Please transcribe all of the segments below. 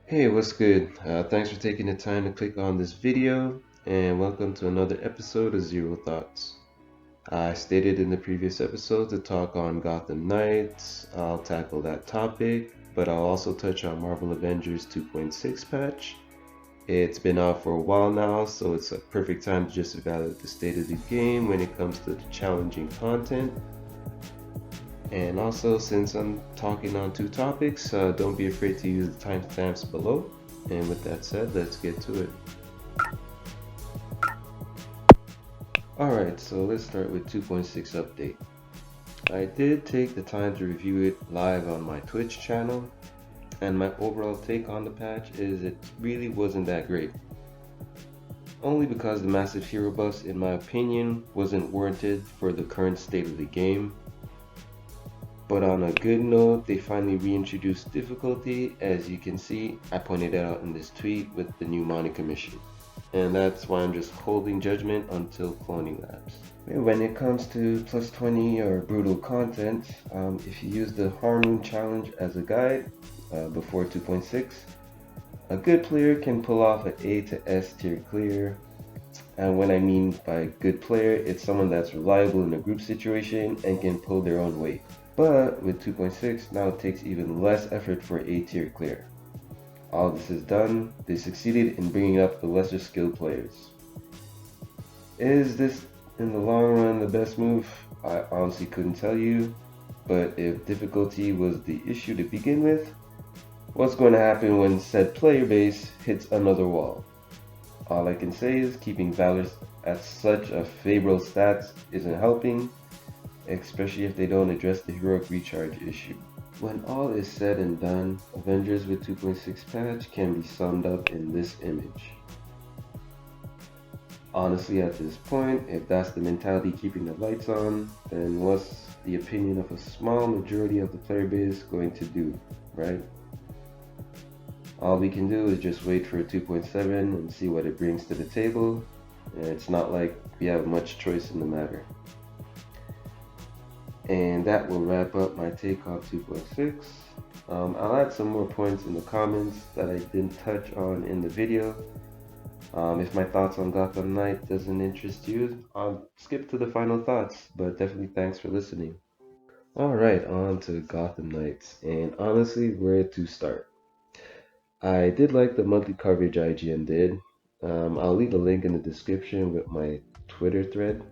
Hey, what's good? Thanks for taking the time to click on this video, and welcome to another episode of Zero Thoughts. I stated in the previous episode to talk on Gotham Knights. I'll tackle that topic, but I'll also touch on Marvel Avengers 2.6 patch. It's been out for a while now, so it's a perfect time to just evaluate the state of the game when it comes to the challenging content. And also, since I'm talking on two topics, don't be afraid to use the timestamps below. And with that said, let's get to it. Alright, so let's start with 2.6 update. I did take the time to review it live on my Twitch channel, and my overall take on the patch is it really wasn't that great. Only because the massive hero buffs, in my opinion, wasn't warranted for the current state of the game. But on a good note, they finally reintroduced difficulty. As you can see, I pointed it out in this tweet with the new Monica mission. And that's why I'm just holding judgment until cloning labs. When it comes to plus 20 or brutal content, if you use the Harmoon challenge as a guide before 2.6, a good player can pull off an A to S tier clear. And when I mean by good player, it's someone that's reliable in a group situation and can pull their own weight. But with 2.6, now it takes even less effort for A tier clear. All this is done, they succeeded in bringing up the lesser skilled players. Is this in the long run the best move? I honestly couldn't tell you, but if difficulty was the issue to begin with, what's going to happen when said player base hits another wall? All I can say is keeping Valor at such a favorable stats isn't helping, especially if they don't address the heroic recharge issue. When all is said and done, Avengers with 2.6 patch can be summed up in this image. Honestly, at this point, if that's the mentality keeping the lights on, then what's the opinion of a small majority of the player base going to do, right? All we can do is just wait for 2.7 and see what it brings to the table. It's not like we have much choice in the matter. And that will wrap up my take on 2.6. I'll add some more points in the comments that I didn't touch on in the video. If my thoughts on Gotham Knight doesn't interest you, I'll skip to the final thoughts, but definitely thanks for listening. Alright, on to Gotham Knights, and honestly, where to start? I did like the monthly coverage IGN did. I'll leave a link in the description with my Twitter thread.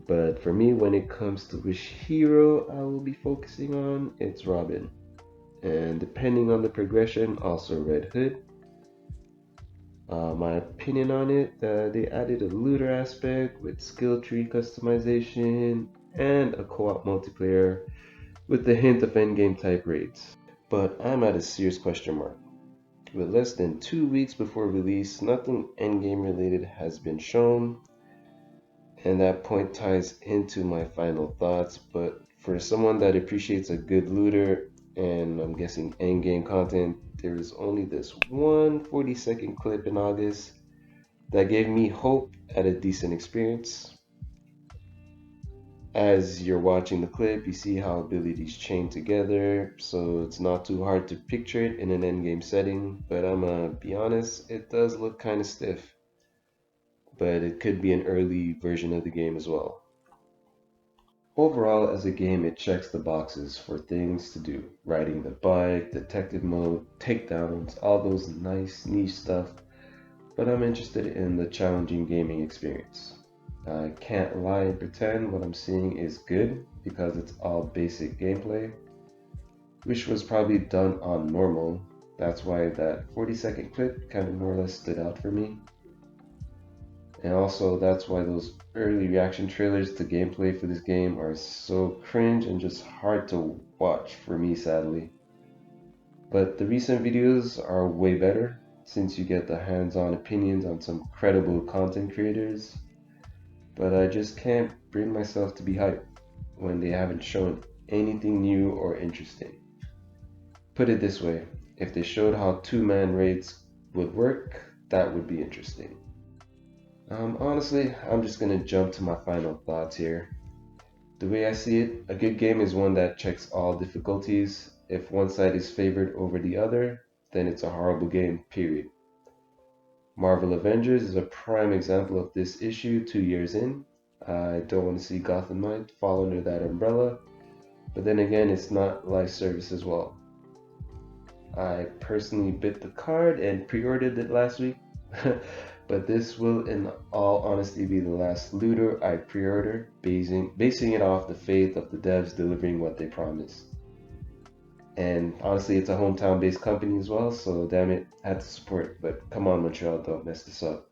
But for me, when it comes to which hero I will be focusing on, it's Robin. And depending on the progression, also Red Hood. My opinion on it, they added a looter aspect with skill tree customization and a co-op multiplayer with the hint of endgame type raids. But I'm at a serious question mark. With less than 2 weeks before release, nothing endgame related has been shown, and that point ties into my final thoughts. But for someone that appreciates a good looter, and I'm guessing endgame content, there is only this one 40-second clip in August that gave me hope at a decent experience. As you're watching the clip, you see how abilities chain together, so it's not too hard to picture it in an endgame setting, but I'm gonna be honest, it does look kinda stiff. But it could be an early version of the game as well. Overall, as a game, it checks the boxes for things to do. Riding the bike, detective mode, takedowns, all those nice niche stuff, but I'm interested in the challenging gaming experience. I can't lie and pretend what I'm seeing is good because it's all basic gameplay, which was probably done on normal. That's why that 40-second clip kind of more or less stood out for me. And also that's why those early reaction trailers to gameplay for this game are so cringe and just hard to watch for me, sadly. But the recent videos are way better since you get the hands-on opinions on some credible content creators. But I just can't bring myself to be hyped when they haven't shown anything new or interesting. Put it this way, if they showed how two-man raids would work, that would be interesting. Honestly, I'm just gonna jump to my final thoughts here. The way I see it, a good game is one that checks all difficulties. If one side is favored over the other, then it's a horrible game, period. Marvel Avengers is a prime example of this issue 2 years in. I don't want to see Gotham Knights fall under that umbrella, but then again, it's not live service as well. I personally bit the card and pre-ordered it last week, but this will in all honesty be the last looter I pre-order, basing it off the faith of the devs delivering what they promised. And honestly, it's a hometown based company as well, so damn it, I had to support. But come on, Montreal, don't mess this up.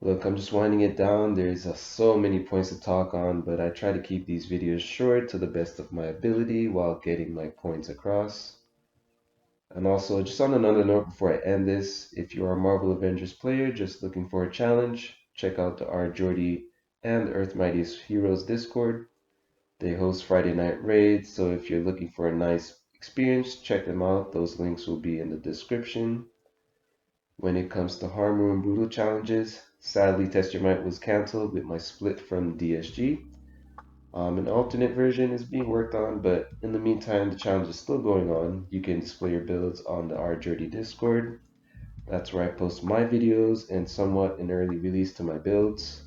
Look, I'm just winding it down. There's so many points to talk on, but I try to keep these videos short to the best of my ability while getting my points across. And also, just on another note before I end this, if you are a Marvel Avengers player just looking for a challenge, check out the R. Jordy and Earth Mightiest Heroes Discord. They host Friday night raids, so if you're looking for a nice experience, check them out. Those links will be in the description. When it comes to Harmu and Brutal challenges, sadly Test Your Might was cancelled with my split from DSG. An alternate version is being worked on, but in the meantime, the challenge is still going on. You can display your builds on the R Journey Discord. That's where I post my videos and somewhat an early release to my builds.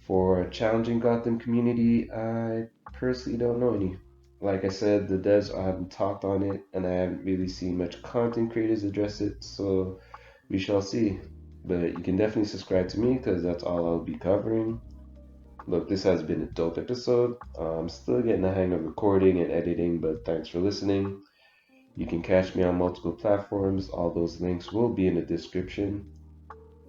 For a challenging Gotham community, I personally don't know any. Like I said, the devs haven't talked on it, and I haven't really seen much content creators address it, so we shall see. But you can definitely subscribe to me because that's all I'll be covering. Look, this has been a dope episode. I'm still getting the hang of recording and editing, but thanks for listening. You can catch me on multiple platforms. All those links will be in the description.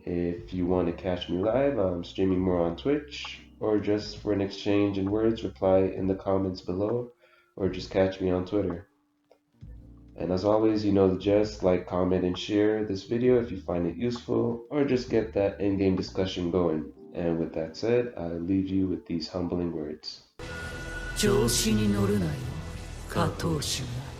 If you want to catch me live, I'm streaming more on Twitch, or just for an exchange in words, reply in the comments below, or just catch me on Twitter. And as always, you know the gist, like, comment, and share this video if you find it useful, or just get that in-game discussion going. And with that said, I leave you with these humbling words. 調子に乗るなよ、加藤氏が。